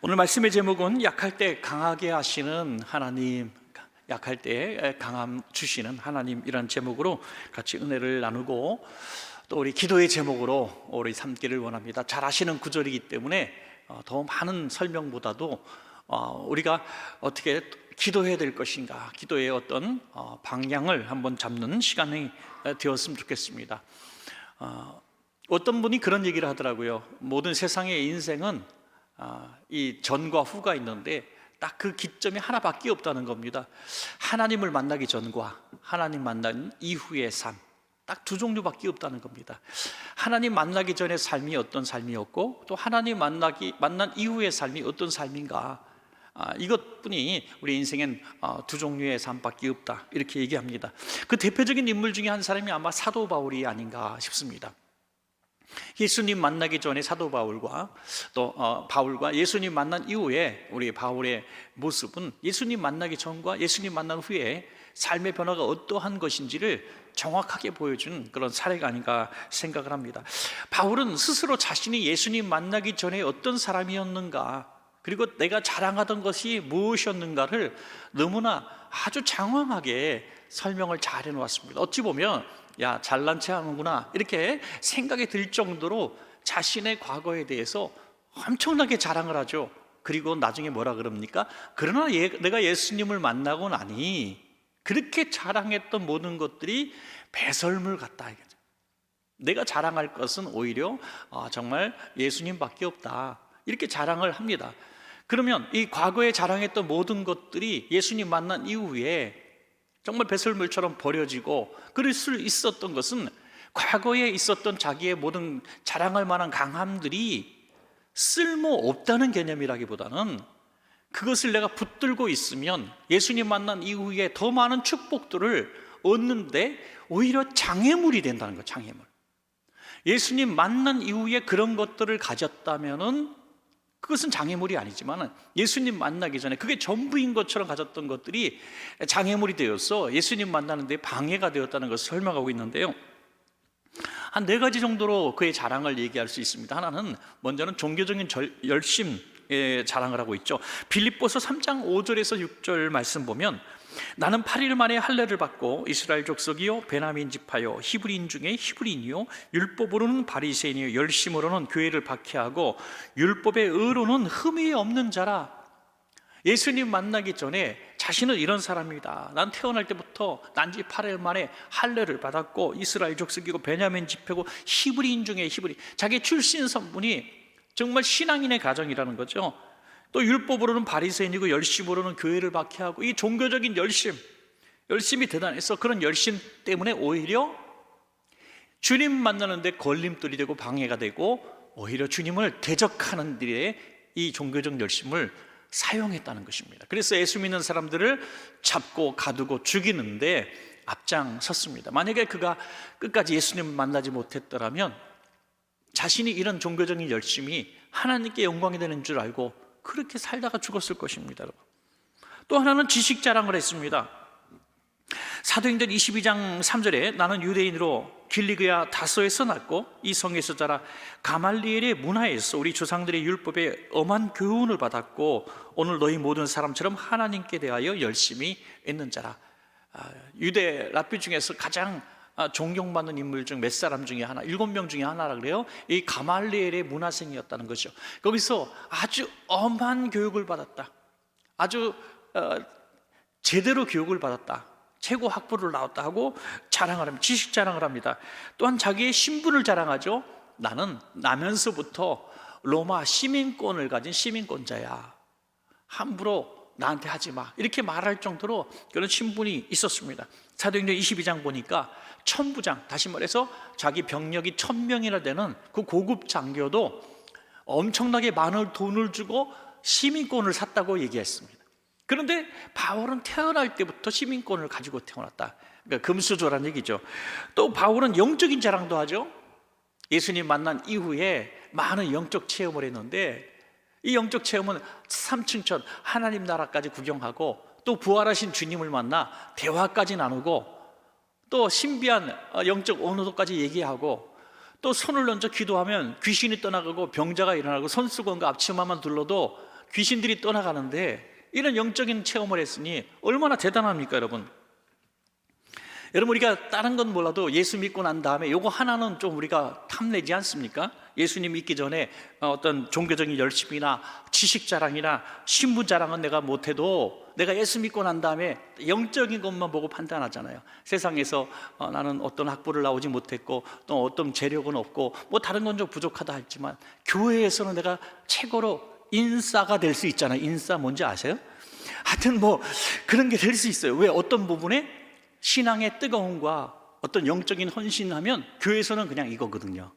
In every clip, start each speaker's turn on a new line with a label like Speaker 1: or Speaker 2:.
Speaker 1: 오늘 말씀의 제목은 약할 때 강하게 하시는 하나님, 약할 때 강함 주시는 하나님이라는 제목으로 같이 은혜를 나누고, 또 우리 기도의 제목으로 우리 삼기를 원합니다. 잘 아시는 구절이기 때문에 더 많은 설명보다도 우리가 어떻게 기도해야 될 것인가, 기도의 어떤 방향을 한번 잡는 시간이 되었으면 좋겠습니다. 어떤 분이 그런 얘기를 하더라고요. 모든 세상의 인생은 이 전과 후가 있는데 딱 그 기점이 하나밖에 없다는 겁니다. 하나님을 만나기 전과 하나님 만난 이후의 삶, 딱 두 종류밖에 없다는 겁니다. 하나님 만나기 전의 삶이 어떤 삶이었고, 또 하나님 만난 이후의 삶이 어떤 삶인가, 이것뿐이 우리 인생엔 두 종류의 삶밖에 없다, 이렇게 얘기합니다. 그 대표적인 인물 중에 한 사람이 아마 사도 바울이 아닌가 싶습니다. 예수님 만나기 전에 사도 바울과 또 바울과 예수님 만난 이후에 우리 바울의 모습은 예수님 만나기 전과 예수님 만난 후에 삶의 변화가 어떠한 것인지를 정확하게 보여준 그런 사례가 아닌가 생각을 합니다. 바울은 스스로 자신이 예수님 만나기 전에 어떤 사람이었는가, 그리고 내가 자랑하던 것이 무엇이었는가를 너무나 아주 장황하게 설명을 잘 해놓았습니다. 어찌 보면 야, 잘난 체 하는구나, 이렇게 생각이 들 정도로 자신의 과거에 대해서 엄청나게 자랑을 하죠. 그리고 나중에 뭐라 그럽니까? 그러나 내가 예수님을 만나고 나니 그렇게 자랑했던 모든 것들이 배설물 같다, 이거죠. 내가 자랑할 것은 오히려 정말 예수님밖에 없다, 이렇게 자랑을 합니다. 그러면 이 과거에 자랑했던 모든 것들이 예수님 만난 이후에 정말 배설물처럼 버려지고, 그럴 수 있었던 것은 과거에 있었던 자기의 모든 자랑할 만한 강함들이 쓸모없다는 개념이라기보다는 그것을 내가 붙들고 있으면 예수님 만난 이후에 더 많은 축복들을 얻는데 오히려 장애물이 된다는 거예요. 장애물. 예수님 만난 이후에 그런 것들을 가졌다면은 그것은 장애물이 아니지만, 예수님 만나기 전에 그게 전부인 것처럼 가졌던 것들이 장애물이 되어서 예수님 만나는 데 방해가 되었다는 것을 설명하고 있는데요, 한 4가지 정도로 그의 자랑을 얘기할 수 있습니다. 하나는, 먼저는 종교적인 열심의 자랑을 하고 있죠. 빌립보서 3장 5절에서 6절 말씀 보면, 나는 8일 만에 할례를 받고 이스라엘 족속이요 베냐민 지파요 히브리인 중에 히브리인이요 율법으로는 바리새인이요 열심으로는 교회를 박해하고 율법의 의로는 흠이 없는 자라. 예수님 만나기 전에 자신은 이런 사람이다, 난 태어날 때부터 난지 8일 만에 할례를 받았고 이스라엘 족속이고 베냐민 지파고 히브리인 중에 히브리, 자기 출신 성분이 정말 신앙인의 가정이라는 거죠. 또 율법으로는 바리새인이고 열심으로는 교회를 박해하고, 이 종교적인 열심이 대단해서 그런 열심 때문에 오히려 주님 만나는데 걸림돌이 되고 방해가 되고, 오히려 주님을 대적하는 일에 이 종교적 열심을 사용했다는 것입니다. 그래서 예수 믿는 사람들을 잡고 가두고 죽이는데 앞장섰습니다. 만약에 그가 끝까지 예수님을 만나지 못했더라면 자신이 이런 종교적인 열심이 하나님께 영광이 되는 줄 알고 그렇게 살다가 죽었을 것입니다. 또 하나는 지식 자랑을 했습니다. 사도행전 22장 3절에 나는 유대인으로 길리그야 다소에서 났고 이 성에서 자라 가말리엘의 문화에서 우리 조상들의 율법에 엄한 교훈을 받았고 오늘 너희 모든 사람처럼 하나님께 대하여 열심히 있는 자라. 유대 랍비 중에서 가장 존경받는 인물 중 몇 사람 중에 하나, 7명 중에 하나라 그래요. 이 가말리엘의 문화생이었다는 거죠. 거기서 아주 엄한 교육을 받았다, 아주 제대로 교육을 받았다, 최고 학부를 나왔다 하고 자랑을 합니다. 지식 자랑을 합니다. 또한 자기의 신분을 자랑하죠. 나는 나면서부터 로마 시민권을 가진 시민권자야, 함부로 나한테 하지 마, 이렇게 말할 정도로 그런 신분이 있었습니다. 사도행전 22장 보니까 천부장, 다시 말해서 자기 병력이 1000명이나 되는 그 고급 장교도 엄청나게 많은 돈을 주고 시민권을 샀다고 얘기했습니다. 그런데 바울은 태어날 때부터 시민권을 가지고 태어났다, 그러니까 금수저란 얘기죠. 또 바울은 영적인 자랑도 하죠. 예수님 만난 이후에 많은 영적 체험을 했는데, 이 영적 체험은 3층천 하나님 나라까지 구경하고, 또 부활하신 주님을 만나 대화까지 나누고, 또 신비한 영적 언어도까지 얘기하고, 또 손을 얹어 기도하면 귀신이 떠나가고 병자가 일어나고 손수건과 앞치마만 둘러도 귀신들이 떠나가는데 이런 영적인 체험을 했으니 얼마나 대단합니까, 여러분? 여러분, 우리가 다른 건 몰라도 예수 믿고 난 다음에 요거 하나는 좀 우리가 탐내지 않습니까? 예수님 믿기 전에 어떤 종교적인 열심이나 지식 자랑이나 신분 자랑은 내가 못해도 내가 예수 믿고 난 다음에 영적인 것만 보고 판단하잖아요. 세상에서 나는 어떤 학부를 나오지 못했고 또 어떤 재력은 없고 뭐 다른 건 좀 부족하다 했지만 교회에서는 내가 최고로 인싸가 될 수 있잖아요. 인싸 뭔지 아세요? 하여튼 뭐 그런 게 될 수 있어요. 왜? 어떤 부분에 신앙의 뜨거움과 어떤 영적인 헌신하면 교회에서는 그냥 이거거든요.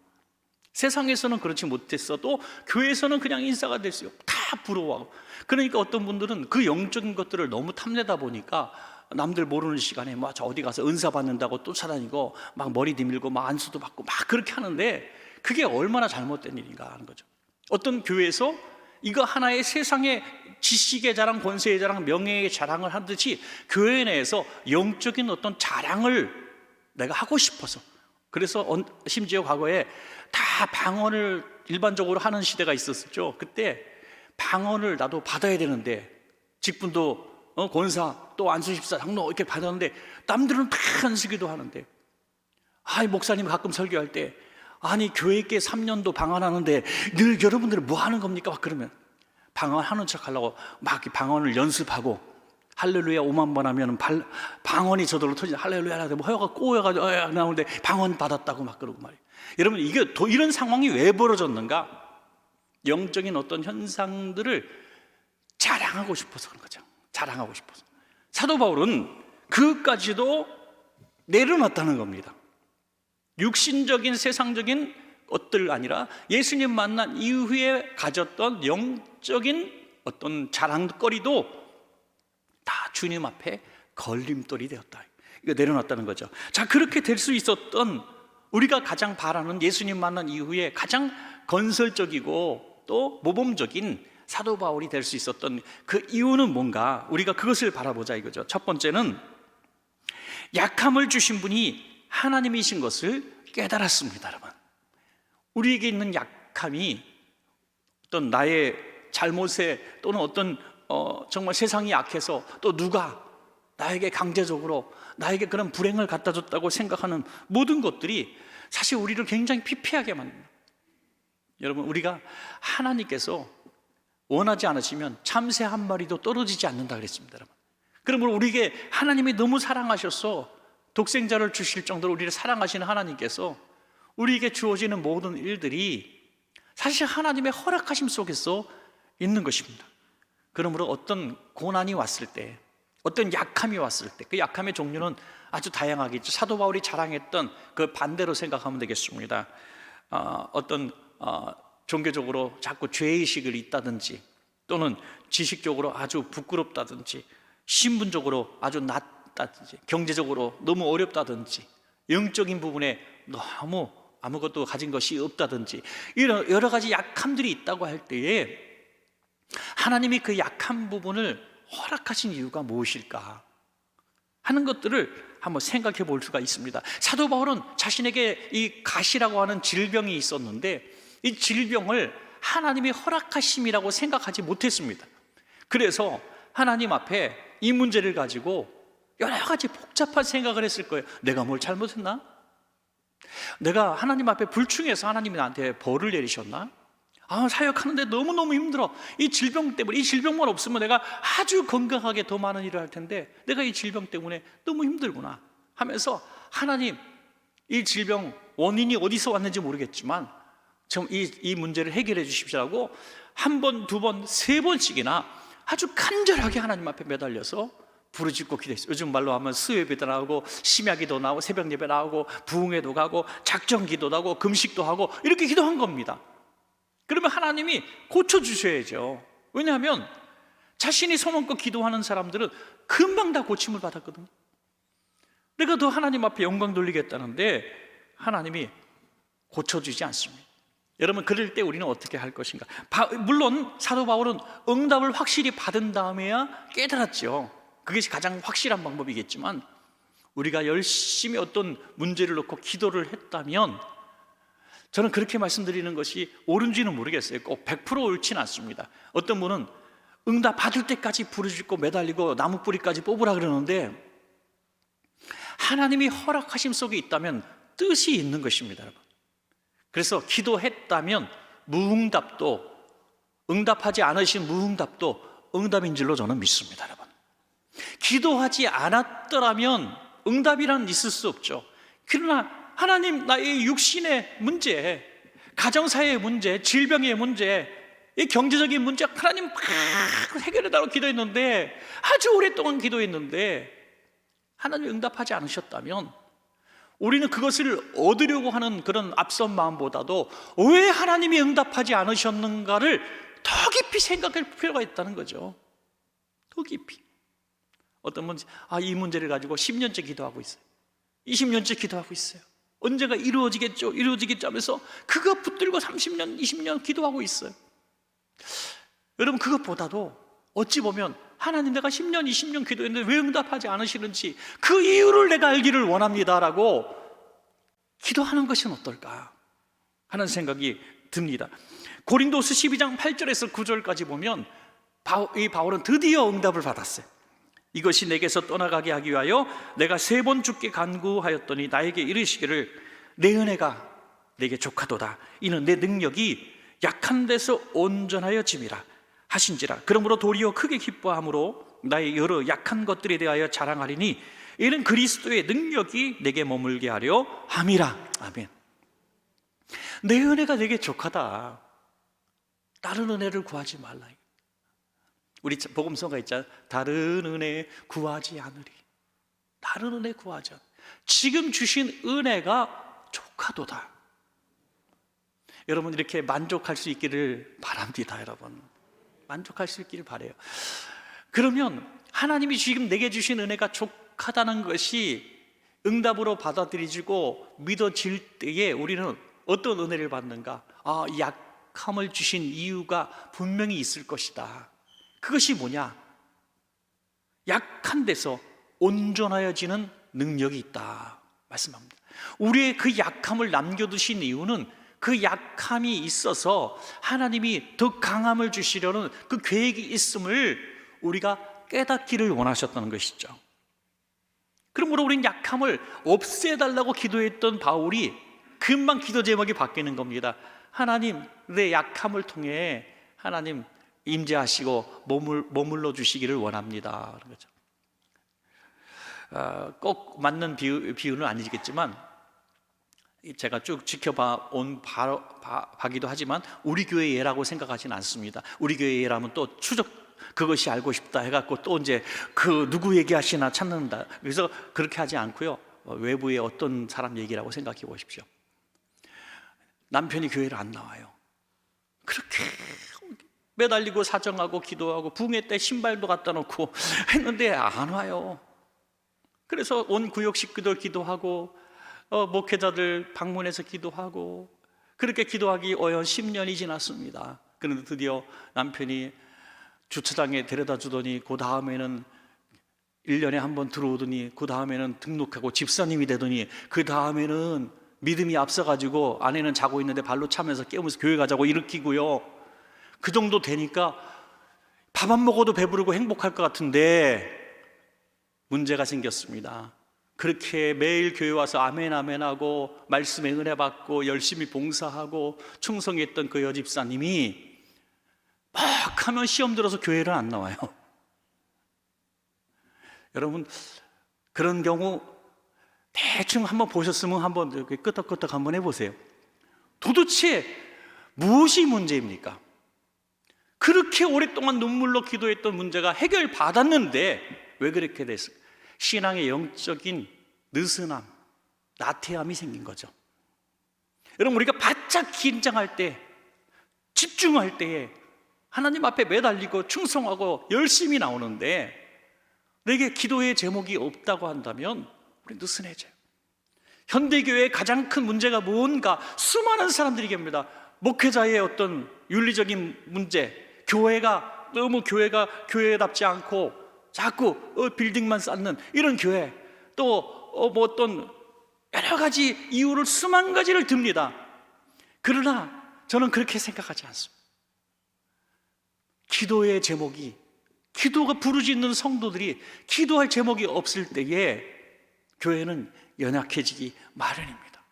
Speaker 1: 세상에서는 그렇지 못했어도 교회에서는 그냥 인싸가 될 수 있고 다 부러워하고. 그러니까 어떤 분들은 그 영적인 것들을 너무 탐내다 보니까 남들 모르는 시간에 막 저 어디 가서 은사 받는다고 쫓아다니고 막 머리 내밀고 막 안수도 받고 막 그렇게 하는데 그게 얼마나 잘못된 일인가 하는 거죠. 어떤 교회에서 이거 하나의 세상의 지식의 자랑, 권세의 자랑, 명예의 자랑을 하듯이 교회 내에서 영적인 어떤 자랑을 내가 하고 싶어서, 그래서 심지어 과거에 다 방언을 일반적으로 하는 시대가 있었죠. 그때 방언을 나도 받아야 되는데 직분도 권사 또 안수집사 장로 이렇게 받았는데 남들은 다 안 쓰기도 하는데, 목사님 가끔 설교할 때 아니 교회 있게 3년도 방언하는데 늘 여러분들은 뭐 하는 겁니까? 막 그러면 방언하는 척 하려고 막 방언을 연습하고 할렐루야 5만 번 하면 방언이 저절로 터지는 할렐루야 하는데 뭐 혀가 꼬여가지고 나오는데 방언 받았다고 막 그러고 말이에요. 여러분, 이게 이런 상황이 왜 벌어졌는가? 영적인 어떤 현상들을 자랑하고 싶어서 그런 거죠. 자랑하고 싶어서. 사도 바울은 그까지도 내려놨다는 겁니다. 육신적인 세상적인 것들 아니라 예수님 만난 이후에 가졌던 영적인 어떤 자랑거리도 다 주님 앞에 걸림돌이 되었다. 이거 내려놨다는 거죠. 자, 그렇게 될 수 있었던, 우리가 가장 바라는 예수님 만난 이후에 가장 건설적이고 또 모범적인 사도 바울이 될 수 있었던 그 이유는 뭔가, 우리가 그것을 바라보자 이거죠. 첫 번째는 약함을 주신 분이 하나님이신 것을 깨달았습니다. 여러분, 우리에게 있는 약함이 어떤 나의 잘못에 또는 어떤 정말 세상이 약해서 또 누가 나에게 강제적으로 나에게 그런 불행을 갖다 줬다고 생각하는 모든 것들이 사실 우리를 굉장히 피폐하게 만듭니다. 여러분, 우리가 하나님께서 원하지 않으시면 참새 한 마리도 떨어지지 않는다 그랬습니다. 여러분, 그러므로 우리에게 하나님이 너무 사랑하셔서 독생자를 주실 정도로 우리를 사랑하시는 하나님께서 우리에게 주어지는 모든 일들이 사실 하나님의 허락하심 속에서 있는 것입니다. 그러므로 어떤 고난이 왔을 때, 어떤 약함이 왔을 때, 그 약함의 종류는 아주 다양하게 있죠. 사도 바울이 자랑했던 그 반대로 생각하면 되겠습니다. 어떤 종교적으로 자꾸 죄의식을 있다든지, 또는 지식적으로 아주 부끄럽다든지, 신분적으로 아주 낮다든지, 경제적으로 너무 어렵다든지, 영적인 부분에 너무 아무것도 가진 것이 없다든지, 이런 여러 가지 약함들이 있다고 할 때에 하나님이 그 약한 부분을 허락하신 이유가 무엇일까 하는 것들을 한번 생각해 볼 수가 있습니다. 사도 바울은 자신에게 이 가시라고 하는 질병이 있었는데 이 질병을 하나님이 허락하심이라고 생각하지 못했습니다. 그래서 하나님 앞에 이 문제를 가지고 여러 가지 복잡한 생각을 했을 거예요. 내가 뭘 잘못했나? 내가 하나님 앞에 불충해서 하나님이 나한테 벌을 내리셨나? 사역하는데 너무너무 힘들어. 이 질병 때문에, 이 질병만 없으면 내가 아주 건강하게 더 많은 일을 할 텐데 내가 이 질병 때문에 너무 힘들구나 하면서 하나님, 이 질병 원인이 어디서 왔는지 모르겠지만 좀 이 문제를 해결해 주십시오라고 한 번, 두 번, 세 번씩이나 아주 간절하게 하나님 앞에 매달려서 부르짖고 기도했어요. 요즘 말로 하면 수요예배도 나오고 심야기도 나오고 새벽예배 나오고 부흥회도 가고 작정기도도 하고 금식도 하고 이렇게 기도한 겁니다. 그러면 하나님이 고쳐주셔야죠. 왜냐하면 자신이 손얹고 기도하는 사람들은 금방 다 고침을 받았거든요. 내가 더 하나님 앞에 영광 돌리겠다는데 하나님이 고쳐주지 않습니다. 여러분, 그럴 때 우리는 어떻게 할 것인가? 물론 사도 바울은 응답을 확실히 받은 다음에야 깨달았죠. 그것이 가장 확실한 방법이겠지만 우리가 열심히 어떤 문제를 놓고 기도를 했다면, 저는 그렇게 말씀드리는 것이 옳은지는 모르겠어요. 꼭 100% 옳지는 않습니다. 어떤 분은 응답 받을 때까지 부르짖고 매달리고 나무 뿌리까지 뽑으라 그러는데, 하나님이 허락하심 속에 있다면 뜻이 있는 것입니다, 여러분. 그래서 기도했다면 무응답도, 응답하지 않으신 무응답도 응답인 줄로 저는 믿습니다, 여러분. 기도하지 않았더라면 응답이란 있을 수 없죠. 그러나 하나님, 나의 육신의 문제, 가정사의 문제, 질병의 문제, 이 경제적인 문제 하나님 막 해결해달라고 기도했는데, 아주 오랫동안 기도했는데 하나님 응답하지 않으셨다면 우리는 그것을 얻으려고 하는 그런 앞선 마음보다도 왜 하나님이 응답하지 않으셨는가를 더 깊이 생각할 필요가 있다는 거죠. 더 깊이. 어떤 문제, 이 문제를 가지고 10년째 기도하고 있어요. 20년째 기도하고 있어요. 언젠가 이루어지겠죠, 이루어지겠죠 하면서 그거 붙들고 30년, 20년 기도하고 있어요. 여러분, 그것보다도 어찌 보면 하나님, 내가 10년, 20년 기도했는데 왜 응답하지 않으시는지 그 이유를 내가 알기를 원합니다라고 기도하는 것은 어떨까 하는 생각이 듭니다. 고린도서 12장 8절에서 9절까지 보면 이 바울은 드디어 응답을 받았어요. 이것이 내게서 떠나가게 하기 위하여 내가 3번 주께 간구하였더니 나에게 이르시기를 내 은혜가 내게 족하도다. 이는 내 능력이 약한 데서 온전하여 짐이라 하신지라. 그러므로 도리어 크게 기뻐함으로 나의 여러 약한 것들에 대하여 자랑하리니 이는 그리스도의 능력이 내게 머물게 하려 함이라. 아멘. 내 은혜가 내게 족하다. 다른 은혜를 구하지 말라. 우리 복음서가 있잖아요. 다른 은혜 구하지 않으리. 다른 은혜 구하지 않으리. 지금 주신 은혜가 족하도다. 여러분, 이렇게 만족할 수 있기를 바랍니다. 여러분, 만족할 수 있기를 바라요. 그러면 하나님이 지금 내게 주신 은혜가 족하다는 것이 응답으로 받아들여지고 믿어질 때에 우리는 어떤 은혜를 받는가? 약함을 주신 이유가 분명히 있을 것이다. 그것이 뭐냐? 약한 데서 온전하여지는 능력이 있다 말씀합니다. 우리의 그 약함을 남겨두신 이유는 그 약함이 있어서 하나님이 더 강함을 주시려는 그 계획이 있음을 우리가 깨닫기를 원하셨다는 것이죠. 그러므로 우리는 약함을 없애달라고 기도했던 바울이 금방 기도 제목이 바뀌는 겁니다. 하나님, 내 약함을 통해 하나님 임재하시고 머물러 주시기를 원합니다. 그런 거죠. 꼭 맞는 비유는 아니겠지만 제가 쭉 지켜봐 온 바기도 하지만 우리 교회 예라고 생각하지는 않습니다. 우리 교회 예라면 또 그것이 알고 싶다 해갖고 또 이제 그 누구 얘기하시나 찾는다. 그래서 그렇게 하지 않고요, 외부의 어떤 사람 얘기라고 생각해 보십시오. 남편이 교회를 안 나와요. 그렇게 매달리고 사정하고 기도하고 붕해 때 신발도 갖다 놓고 했는데 안 와요. 그래서 온 구역 식구들 기도하고 목회자들 방문해서 기도하고 그렇게 기도하기 어연 10년이 지났습니다. 그런데 드디어 남편이 주차장에 데려다 주더니 그 다음에는 1년에 한 번 들어오더니 그 다음에는 등록하고 집사님이 되더니 그 다음에는 믿음이 앞서가지고 아내는 자고 있는데 발로 차면서 깨우면서 교회 가자고 일으키고요. 그 정도 되니까 밥 안 먹어도 배부르고 행복할 것 같은데 문제가 생겼습니다. 그렇게 매일 교회 와서 아멘 아멘 하고 말씀에 은혜 받고 열심히 봉사하고 충성했던 그 여집사님이 막 하면 시험 들어서 교회를 안 나와요. 여러분, 그런 경우 대충 한번 보셨으면 한번 이렇게 끄덕끄덕 한번 해보세요. 도대체 무엇이 문제입니까? 그렇게 오랫동안 눈물로 기도했던 문제가 해결받았는데 왜 그렇게 됐을까? 신앙의 영적인 느슨함, 나태함이 생긴 거죠. 여러분, 우리가 바짝 긴장할 때, 집중할 때에 하나님 앞에 매달리고 충성하고 열심히 나오는데 내게 기도의 제목이 없다고 한다면 우리 느슨해져요. 현대교회의 가장 큰 문제가 뭔가? 수많은 사람들이 얘기합니다. 목회자의 어떤 윤리적인 문제, 교회가 교회답지 않고 자꾸 빌딩만 쌓는 이런 교회, 또 뭐 어떤 여러 가지 이유를 수만 가지를 듭니다. 그러나 저는 그렇게 생각하지 않습니다. 기도의 제목이, 기도가 부르짖는 성도들이 기도할 제목이 없을 때에 교회는 연약해지기 마련입니다.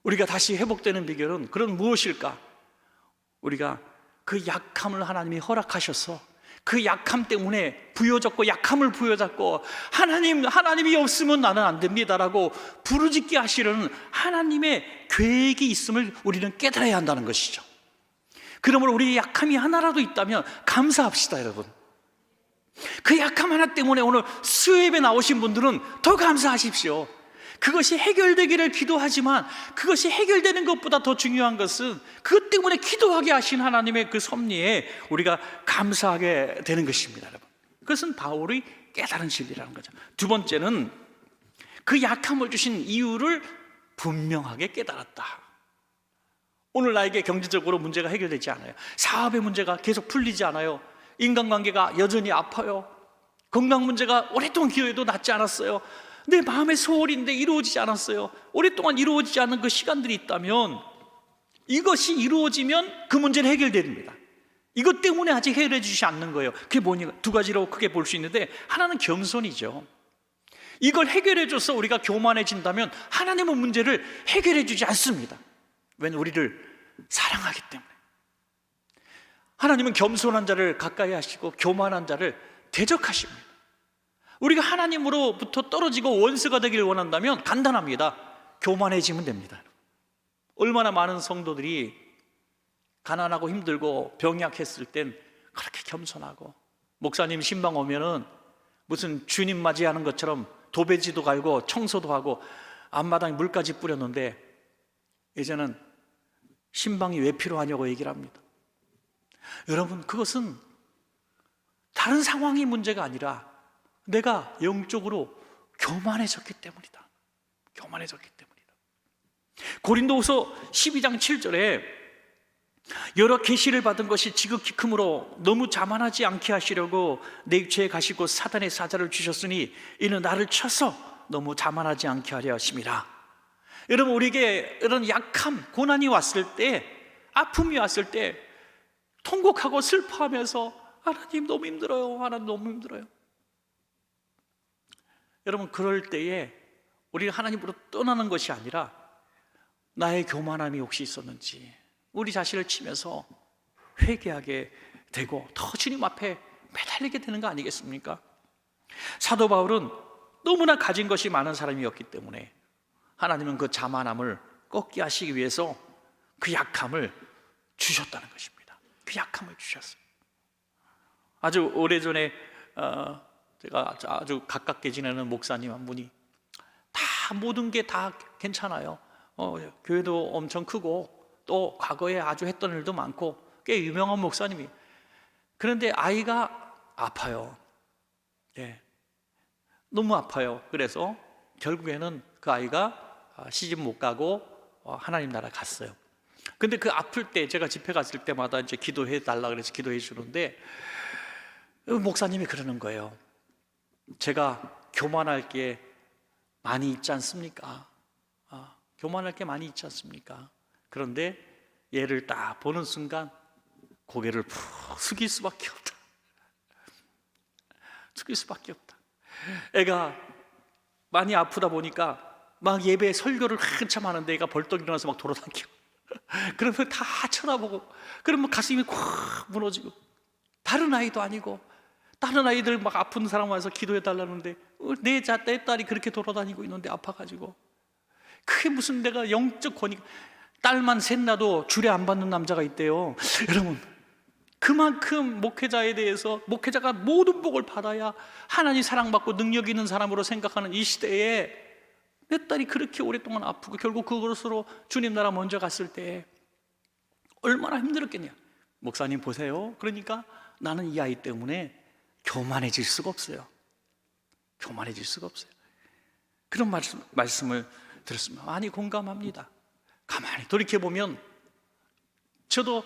Speaker 1: 우리가 다시 회복되는 비결은 그런 무엇일까? 우리가 그 약함을 하나님이 허락하셔서 그 약함 때문에 부여잡고 약함을 부여잡고 하나님이 없으면 나는 안 됩니다라고 부르짖게 하시려는 하나님의 계획이 있음을 우리는 깨달아야 한다는 것이죠. 그러므로 우리의 약함이 하나라도 있다면 감사합시다, 여러분. 그 약함 하나 때문에 오늘 수요예배 나오신 분들은 더 감사하십시오. 그것이 해결되기를 기도하지만 그것이 해결되는 것보다 더 중요한 것은 그것 때문에 기도하게 하신 하나님의 그 섭리에 우리가 감사하게 되는 것입니다, 여러분. 그것은 바울이 깨달은 진리라는 거죠. 두 번째는 그 약함을 주신 이유를 분명하게 깨달았다. 오늘 나에게 경제적으로 문제가 해결되지 않아요. 사업의 문제가 계속 풀리지 않아요. 인간관계가 여전히 아파요. 건강 문제가 오랫동안 기도해도 낫지 않았어요. 내 마음의 소원인데 이루어지지 않았어요. 오랫동안 이루어지지 않은 그 시간들이 있다면 이것이 이루어지면 그 문제는 해결됩니다. 이것 때문에 아직 해결해 주시지 않는 거예요. 그게 뭐냐? 두 가지로 크게 볼 수 있는데, 하나는 겸손이죠. 이걸 해결해 줘서 우리가 교만해진다면 하나님은 문제를 해결해 주지 않습니다. 왜냐하면 우리를 사랑하기 때문에. 하나님은 겸손한 자를 가까이 하시고 교만한 자를 대적하십니다. 우리가 하나님으로부터 떨어지고 원수가 되기를 원한다면 간단합니다. 교만해지면 됩니다. 얼마나 많은 성도들이 가난하고 힘들고 병약했을 땐 그렇게 겸손하고, 목사님 신방 오면은 무슨 주님 맞이하는 것처럼 도배지도 갈고 청소도 하고 앞마당에 물까지 뿌렸는데, 이제는 신방이 왜 필요하냐고 얘기를 합니다. 여러분, 그것은 다른 상황이 문제가 아니라 내가 영적으로 교만해졌기 때문이다. 교만해졌기 때문이다. 고린도후서 12장 7절에 여러 계시를 받은 것이 지극히 크므로 너무 자만하지 않게 하시려고 내 육체에 가시고 사단의 사자를 주셨으니 이는 나를 쳐서 너무 자만하지 않게 하려 하심이라. 여러분, 우리에게 이런 약함, 고난이 왔을 때, 아픔이 왔을 때 통곡하고 슬퍼하면서 하나님 너무 힘들어요, 하나님 너무 힘들어요. 여러분, 그럴 때에 우리가 하나님으로 떠나는 것이 아니라 나의 교만함이 혹시 있었는지 우리 자신을 치면서 회개하게 되고 더 주님 앞에 매달리게 되는 거 아니겠습니까? 사도 바울은 너무나 가진 것이 많은 사람이었기 때문에 하나님은 그 자만함을 꺾게 하시기 위해서 그 약함을 주셨다는 것입니다. 그 약함을 주셨어요. 아주 오래전에 제가 아주 가깝게 지내는 목사님 한 분이, 다 모든 게 다 괜찮아요. 교회도 엄청 크고 또 과거에 아주 했던 일도 많고 꽤 유명한 목사님이, 그런데 아이가 아파요. 네. 너무 아파요. 그래서 결국에는 그 아이가 시집 못 가고 하나님 나라 갔어요. 근데 그 아플 때 제가 집회 갔을 때마다 이제 기도해 달라 그래서 기도해 주는데, 목사님이 그러는 거예요. 제가 교만할 게 많이 있지 않습니까? 교만할 게 많이 있지 않습니까? 그런데 얘를 딱 보는 순간 고개를 푹 숙일 수밖에 없다. 숙일 수밖에 없다. 애가 많이 아프다 보니까 막 예배 설교를 한참 하는데 애가 벌떡 일어나서 막 돌아다니고 그러면 다 쳐다보고, 그러면 가슴이 콱 무너지고, 다른 아이도 아니고 다른 아이들 막 아픈 사람 와서 기도해 달라는데 내 딸이 그렇게 돌아다니고 있는데 아파가지고, 그게 무슨 내가 영적 권위, 딸만 셋 나도 주례 안 받는 남자가 있대요. 여러분, 그만큼 목회자에 대해서, 목회자가 모든 복을 받아야 하나님 사랑받고 능력 있는 사람으로 생각하는 이 시대에 내 딸이 그렇게 오랫동안 아프고 결국 그것으로 주님 나라 먼저 갔을 때 얼마나 힘들었겠냐. 목사님 보세요. 그러니까 나는 이 아이 때문에 교만해질 수가 없어요. 교만해질 수가 없어요. 그런 말씀을 들었습니다. 많이 공감합니다. 가만히 돌이켜보면 저도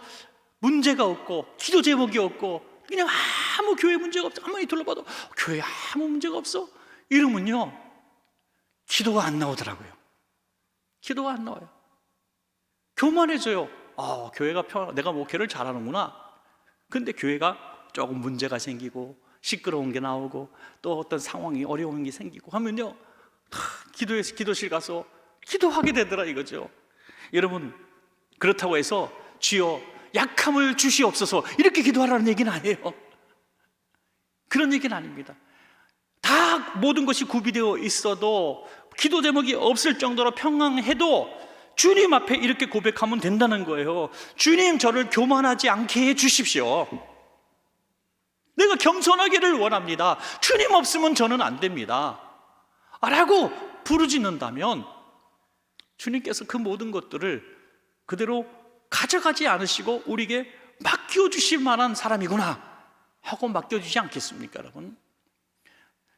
Speaker 1: 문제가 없고 기도 제목이 없고 그냥 아무 교회 문제가 없어, 가만히 둘러봐도 교회 아무 문제가 없어 이러면요 기도가 안 나오더라고요. 기도가 안 나와요. 교만해져요. 교회가 내가 목회를 잘하는구나. 근데 교회가 조금 문제가 생기고 시끄러운 게 나오고 또 어떤 상황이 어려운 게 생기고 하면요, 기도실 가서 기도하게 되더라 이거죠. 여러분, 그렇다고 해서 주여 약함을 주시옵소서 이렇게 기도하라는 얘기는 아니에요. 그런 얘기는 아닙니다. 다 모든 것이 구비되어 있어도 기도 제목이 없을 정도로 평안해도 주님 앞에 이렇게 고백하면 된다는 거예요. 주님, 저를 교만하지 않게 해 주십시오. 내가 겸손하기를 원합니다. 주님 없으면 저는 안 됩니다 라고 부르짖는다면 주님께서 그 모든 것들을 그대로 가져가지 않으시고 우리에게 맡겨주실 만한 사람이구나 하고 맡겨주지 않겠습니까 여러분?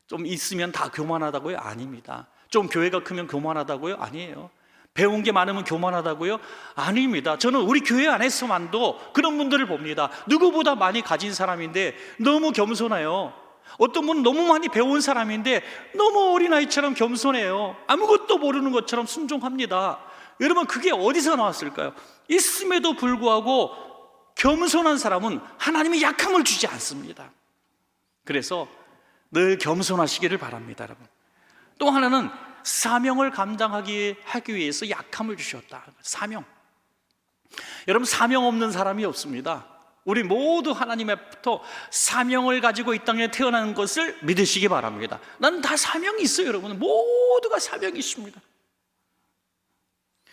Speaker 1: 좀 있으면 다 교만하다고요? 아닙니다. 좀 교회가 크면 교만하다고요? 아니에요. 배운 게 많으면 교만하다고요? 아닙니다. 저는 우리 교회 안에서만도 그런 분들을 봅니다. 누구보다 많이 가진 사람인데 너무 겸손해요. 어떤 분은 너무 많이 배운 사람인데 너무 어린아이처럼 겸손해요. 아무것도 모르는 것처럼 순종합니다. 여러분, 그게 어디서 나왔을까요? 있음에도 불구하고 겸손한 사람은 하나님이 약함을 주지 않습니다. 그래서 늘 겸손하시기를 바랍니다 여러분. 또 하나는 사명을 감당하기 위해서 약함을 주셨다. 사명. 여러분, 사명 없는 사람이 없습니다. 우리 모두 하나님 앞부터 사명을 가지고 이 땅에 태어나는 것을 믿으시기 바랍니다. 나는 다 사명이 있어요 여러분. 모두가 사명이 있습니다.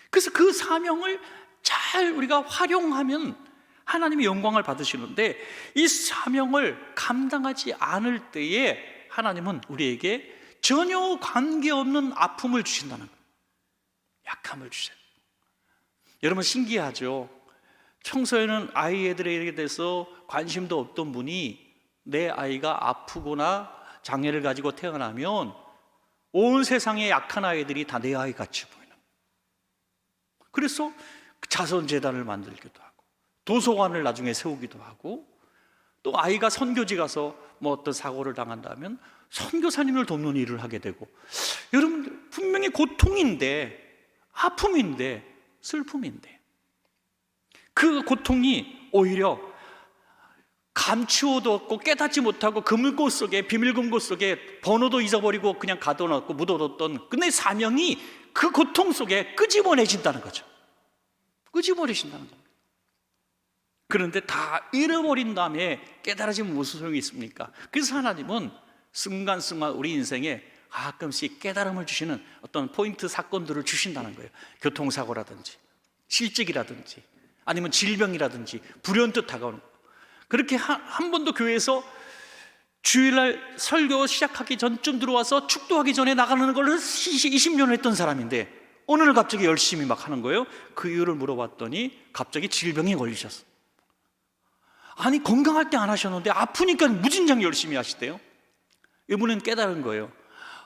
Speaker 1: 그래서 그 사명을 잘 우리가 활용하면 하나님이 영광을 받으시는데, 이 사명을 감당하지 않을 때에 하나님은 우리에게 전혀 관계없는 아픔을 주신다는 거예요. 약함을 주셔요. 여러분, 신기하죠? 평소에는 아이들에 대해서 관심도 없던 분이 내 아이가 아프거나 장애를 가지고 태어나면 온 세상의 약한 아이들이 다 내 아이 같이 보이는 거예요. 그래서 자선재단을 만들기도 하고 도서관을 나중에 세우기도 하고, 또 아이가 선교지 가서 뭐 어떤 사고를 당한다면 선교사님을 돕는 일을 하게 되고, 여러분, 분명히 고통인데, 아픔인데, 슬픔인데 그 고통이 오히려 감추어도 없고 깨닫지 못하고 그물고 속에, 비밀금고 속에 번호도 잊어버리고 그냥 가둬놓고 묻어뒀던 근데 사명이 그 고통 속에 끄집어내진다는 거죠. 끄집어내신다는 겁니다. 그런데 다 잃어버린 다음에 깨달아지면 무슨 소용이 있습니까? 그래서 하나님은 순간순간 우리 인생에 가끔씩 깨달음을 주시는 어떤 포인트 사건들을 주신다는 거예요. 교통사고라든지 실직이라든지 아니면 질병이라든지 불현듯 다가오는 거. 그렇게 한 번도 교회에서 주일날 설교 시작하기 전쯤 들어와서 축도하기 전에 나가는 걸 20년을 했던 사람인데 어느 날 갑자기 열심히 막 하는 거예요. 그 이유를 물어봤더니 갑자기 질병에 걸리셨어. 아니, 건강할 때 안 하셨는데 아프니까 무진장 열심히 하시대요. 이분은 깨달은 거예요.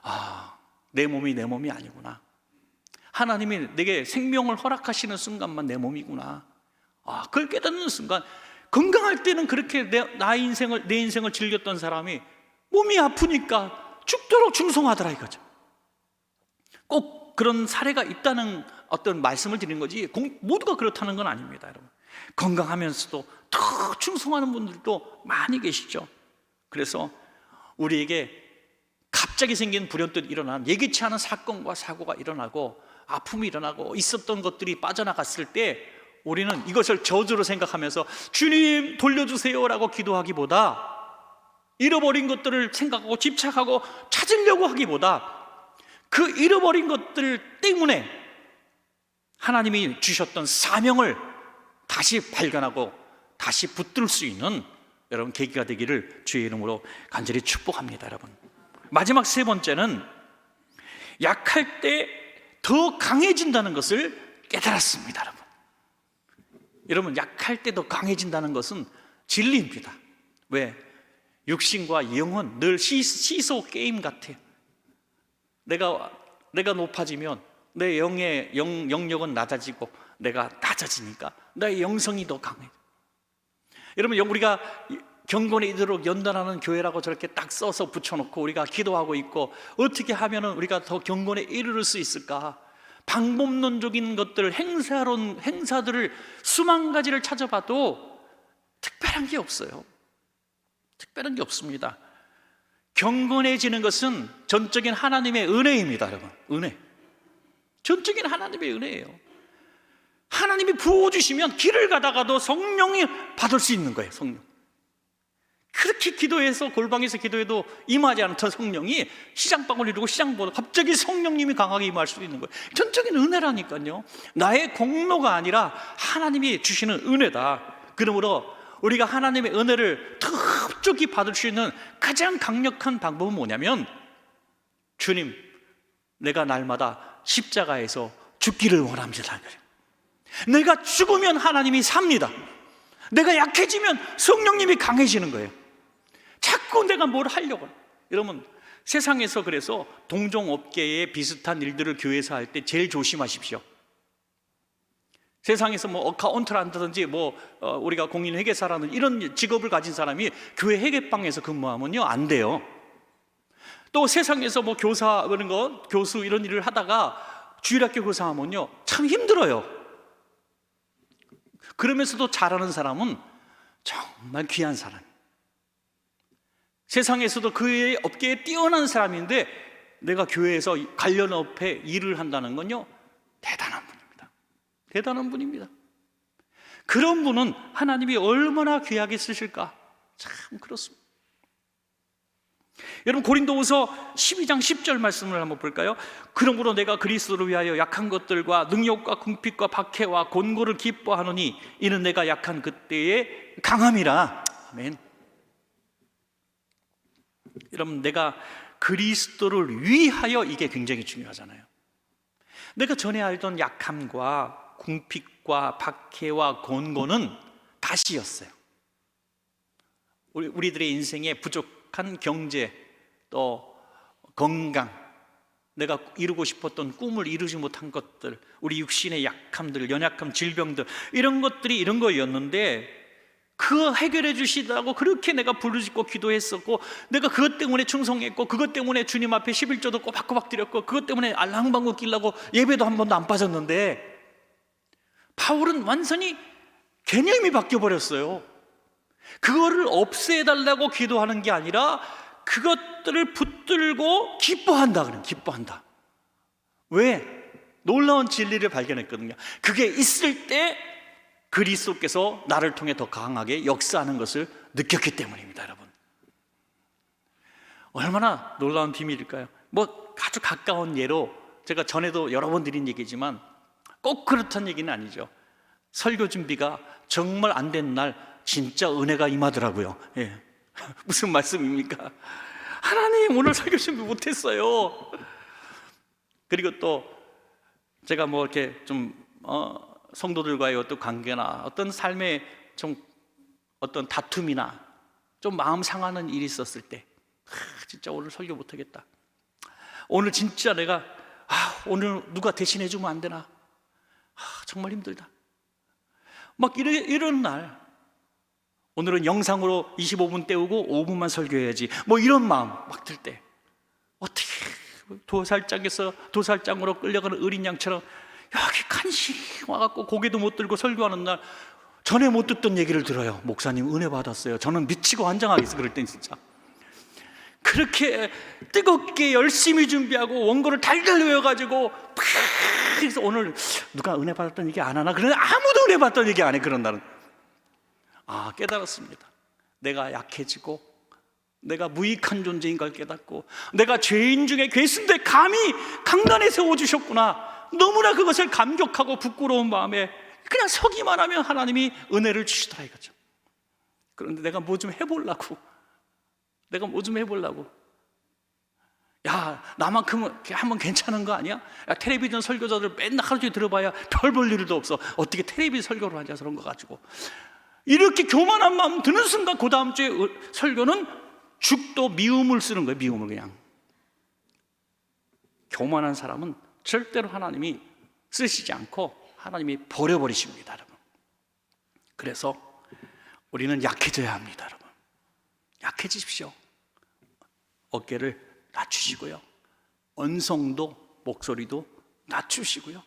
Speaker 1: 아, 내 몸이 내 몸이 아니구나. 하나님이 내게 생명을 허락하시는 순간만 내 몸이구나. 아, 그걸 깨닫는 순간, 건강할 때는 그렇게 내 인생을 즐겼던 사람이 몸이 아프니까 죽도록 충성하더라 이거죠. 꼭 그런 사례가 있다는 어떤 말씀을 드리는 거지 모두가 그렇다는 건 아닙니다 여러분. 건강하면서도 더 충성하는 분들도 많이 계시죠. 그래서 우리에게 갑자기 생긴 불현듯 일어난 예기치 않은 사건과 사고가 일어나고 아픔이 일어나고 있었던 것들이 빠져나갔을 때 우리는 이것을 저주로 생각하면서 주님 돌려주세요 라고 기도하기보다, 잃어버린 것들을 생각하고 집착하고 찾으려고 하기보다 그 잃어버린 것들 때문에 하나님이 주셨던 사명을 다시 발견하고 다시 붙들 수 있는 여러분 계기가 되기를 주의 이름으로 간절히 축복합니다 여러분. 마지막 세 번째는 약할 때 더 강해진다는 것을 깨달았습니다 여러분. 여러분, 약할 때 더 강해진다는 것은 진리입니다. 왜? 육신과 영혼 늘 시소 게임 같아요. 내가 높아지면 내 영의 영역은 낮아지고 내가 낮아지니까 나의 영성이 더 강해. 여러분, 우리가 경건에 이르도록 연단하는 교회라고 저렇게 딱 써서 붙여놓고 우리가 기도하고 있고, 어떻게 하면 우리가 더 경건에 이르를 수 있을까? 방법론적인 것들, 행사들을 수만 가지를 찾아봐도 특별한 게 없어요. 특별한 게 없습니다. 경건해지는 것은 전적인 하나님의 은혜입니다, 여러분. 은혜. 전적인 하나님의 은혜예요. 하나님이 부어주시면 길을 가다가도 성령이 받을 수 있는 거예요. 성령. 그렇게 기도해서 골방에서 기도해도 임하지 않던 성령이 시장방을 이루고 시장보다 갑자기 성령님이 강하게 임할 수 있는 거예요. 전적인 은혜라니까요. 나의 공로가 아니라 하나님이 주시는 은혜다. 그러므로 우리가 하나님의 은혜를 흡족히 받을 수 있는 가장 강력한 방법은 뭐냐면, 주님, 내가 날마다 십자가에서 죽기를 원합니다. 내가 죽으면 하나님이 삽니다. 내가 약해지면 성령님이 강해지는 거예요. 자꾸 내가 뭘 하려고. 여러분, 세상에서 그래서 동종업계에 비슷한 일들을 교회에서 할 때 제일 조심하십시오. 세상에서 뭐 어카운트를 한다든지 우리가 공인회계사라는 이런 직업을 가진 사람이 교회 회계방에서 근무하면요, 안 돼요. 또 세상에서 뭐 교사 그런 거, 교수 이런 일을 하다가 주일학교 교사하면요, 참 힘들어요. 그러면서도 잘하는 사람은 정말 귀한 사람. 세상에서도 그 업계에 뛰어난 사람인데 내가 교회에서 관련 업에 일을 한다는 건요, 대단한 분입니다. 대단한 분입니다. 그런 분은 하나님이 얼마나 귀하게 쓰실까? 참 그렇습니다. 여러분, 고린도후서 12장 10절 말씀을 한번 볼까요? 그러므로 내가 그리스도를 위하여 약한 것들과 능욕과 궁핍과 박해와 곤고를 기뻐하노니 이는 내가 약한 그때의 강함이라. 아멘. 여러분, 내가 그리스도를 위하여, 이게 굉장히 중요하잖아요. 내가 전에 알던 약함과 궁핍과 박해와 곤고는 다시였어요. 우리들의 인생에 부족한 경제, 또 건강, 내가 이루고 싶었던 꿈을 이루지 못한 것들, 우리 육신의 약함들, 연약함, 질병들, 이런 것들이 이런 거였는데, 그거 해결해 주시다고 그렇게 내가 부르짖고 기도했었고, 내가 그것 때문에 충성했고, 그것 때문에 주님 앞에 11조도 꼬박꼬박 드렸고, 그것 때문에 알랑방구 끼려고 예배도 한 번도 안 빠졌는데, 바울은 완전히 개념이 바뀌어버렸어요. 그거를 없애달라고 기도하는 게 아니라 그것들을 붙들고 기뻐한다. 그래, 기뻐한다. 왜? 놀라운 진리를 발견했거든요. 그게 있을 때 그리스도께서 나를 통해 더 강하게 역사하는 것을 느꼈기 때문입니다, 여러분. 얼마나 놀라운 비밀일까요? 아주 가까운 예로, 제가 전에도 여러 번 드린 얘기지만 꼭 그렇다는 얘기는 아니죠. 설교 준비가 정말 안 된 날 진짜 은혜가 임하더라고요. 예. 무슨 말씀입니까? 하나님, 오늘 설교 준비 못했어요. 그리고 또 제가 이렇게 좀 성도들과의 어떤 관계나 어떤 삶의 좀 어떤 다툼이나 좀 마음 상하는 일이 있었을 때, 진짜 오늘 설교 못하겠다. 오늘 진짜 내가 오늘 누가 대신해 주면 안 되나? 정말 힘들다. 이런 날, 오늘은 영상으로 25분 때우고 5분만 설교해야지, 이런 마음 막 들 때, 어떻게 도살장에서 도살장으로 끌려가는 어린 양처럼 여기 간신히 와갖고 고개도 못 들고 설교하는 날, 전에 못 듣던 얘기를 들어요. 목사님 은혜 받았어요. 저는 미치고 환장하겠어. 그럴 땐 진짜 그렇게 뜨겁게 열심히 준비하고 원고를 달달 외워가지고 그래서 오늘 누가 은혜 받았던 얘기 안 하나? 그런데 아무도 은혜 받았던 얘기 안 해. 그런 날은 깨달았습니다. 내가 약해지고 내가 무익한 존재인 걸 깨닫고, 내가 죄인 중에 괴수인데 감히 강단에 세워주셨구나. 너무나 그것을 감격하고 부끄러운 마음에 그냥 서기만 하면 하나님이 은혜를 주시더라 이거죠. 그런데 내가 뭐 좀 해보려고, 야, 나만큼은 한번 괜찮은 거 아니야? 야, 텔레비전 설교자들 맨날 하루 종일 들어봐야 별 볼 일도 없어. 어떻게 텔레비전 설교를 하냐, 그런 거 가지고. 이렇게 교만한 마음 드는 순간 그 다음 주에 설교는 죽도 미움을 쓰는 거예요. 미움을. 그냥 교만한 사람은 절대로 하나님이 쓰시지 않고 하나님이 버려버리십니다, 여러분. 그래서 우리는 약해져야 합니다, 여러분. 약해지십시오. 어깨를 낮추시고요, 언성도, 목소리도 낮추시고요,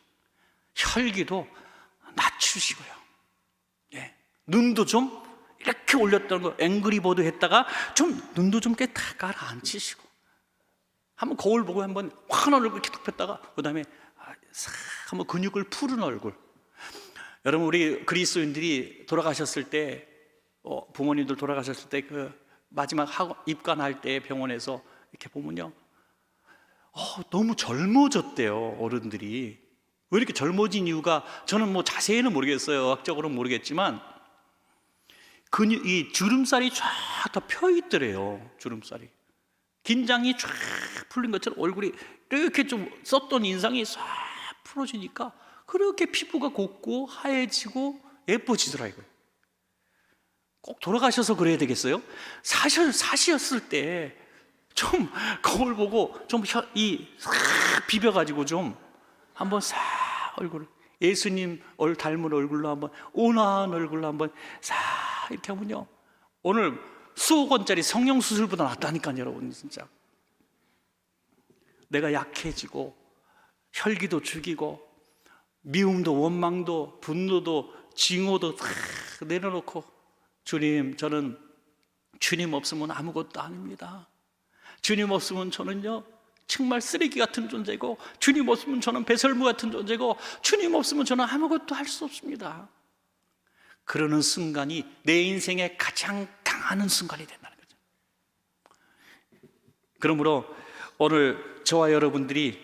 Speaker 1: 혈기도 낮추시고요, 눈도 좀 이렇게 올렸던 거 앵그리버드 했다가 좀 눈도 좀 꽤 다 가라앉히시고 한번 거울 보고 한번 환한 얼굴 이렇게 딱 폈다가 그 다음에 싹 한번 근육을 푸른 얼굴. 여러분, 우리 그리스도인들이 돌아가셨을 때 부모님들 돌아가셨을 때 그 마지막 입관할 때 병원에서 이렇게 보면요, 너무 젊어졌대요. 어른들이 왜 이렇게 젊어진 이유가 저는 뭐 자세히는 모르겠어요. 의학적으로는 모르겠지만 이 주름살이 쫙 다 펴 있더래요. 주름살이 긴장이 쫙 풀린 것처럼 얼굴이 이렇게 좀 썼던 인상이 싹 풀어지니까 그렇게 피부가 곱고 하얘지고 예뻐지더라고요. 꼭 돌아가셔서 그래야 되겠어요? 사셨을 때 좀 거울 보고 좀 싹 비벼가지고 좀 한번 싹 얼굴을 예수님 닮은 얼굴로 한번 온화한 얼굴로 한번 싹 이렇게 하면요, 오늘 수억 원짜리 성형 수술보다 낫다니까요. 여러분, 진짜 내가 약해지고 혈기도 죽이고 미움도 원망도 분노도 징후도 다 내려놓고, 주님, 저는 주님 없으면 아무것도 아닙니다. 주님 없으면 저는요 정말 쓰레기 같은 존재고, 주님 없으면 저는 배설물 같은 존재고, 주님 없으면 저는 아무것도 할 수 없습니다. 그러는 순간이 내 인생의 가장 강한 순간이 된다는 거죠. 그러므로 오늘 저와 여러분들이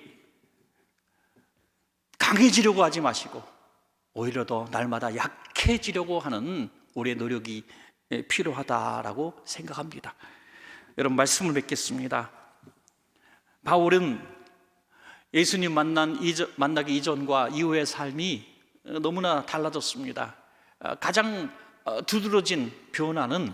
Speaker 1: 강해지려고 하지 마시고 오히려 더 날마다 약해지려고 하는 우리의 노력이 필요하다라고 생각합니다. 여러분, 말씀을 맺겠습니다. 바울은 예수님 만나기 이전과 이후의 삶이 너무나 달라졌습니다. 가장 두드러진 변화는,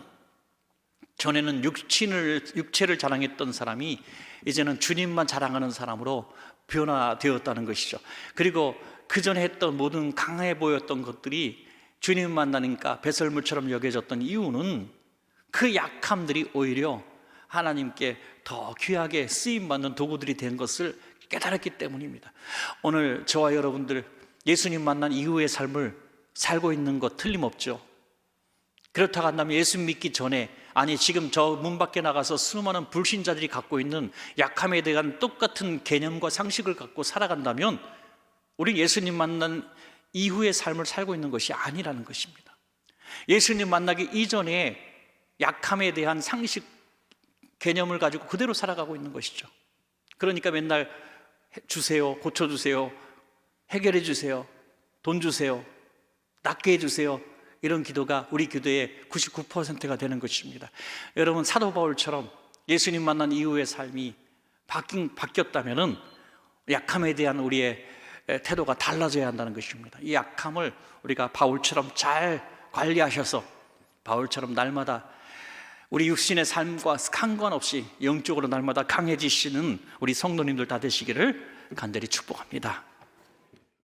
Speaker 1: 전에는 육체를 자랑했던 사람이 이제는 주님만 자랑하는 사람으로 변화되었다는 것이죠. 그리고 그 전에 했던 모든 강해 보였던 것들이 주님 만나니까 배설물처럼 여겨졌던 이유는 그 약함들이 오히려 하나님께 더 귀하게 쓰임받는 도구들이 된 것을 깨달았기 때문입니다. 오늘 저와 여러분들 예수님 만난 이후의 삶을 살고 있는 것 틀림없죠. 그렇다고 한다면 예수 믿기 전에, 아니 지금 저 문 밖에 나가서 수많은 불신자들이 갖고 있는 약함에 대한 똑같은 개념과 상식을 갖고 살아간다면 우리 예수님 만난 이후의 삶을 살고 있는 것이 아니라는 것입니다. 예수님 만나기 이전에 약함에 대한 상식 개념을 가지고 그대로 살아가고 있는 것이죠. 그러니까 맨날 주세요, 고쳐주세요, 해결해 주세요, 돈 주세요, 낫게 해주세요, 이런 기도가 우리 기도의 99%가 되는 것입니다. 여러분, 사도 바울처럼 예수님 만난 이후의 삶이 바뀌었다면 약함에 대한 우리의 태도가 달라져야 한다는 것입니다. 이 약함을 우리가 바울처럼 잘 관리하셔서 바울처럼 날마다 우리 육신의 삶과 상관없이 영적으로 날마다 강해지시는 우리 성도님들 다 되시기를 간절히 축복합니다.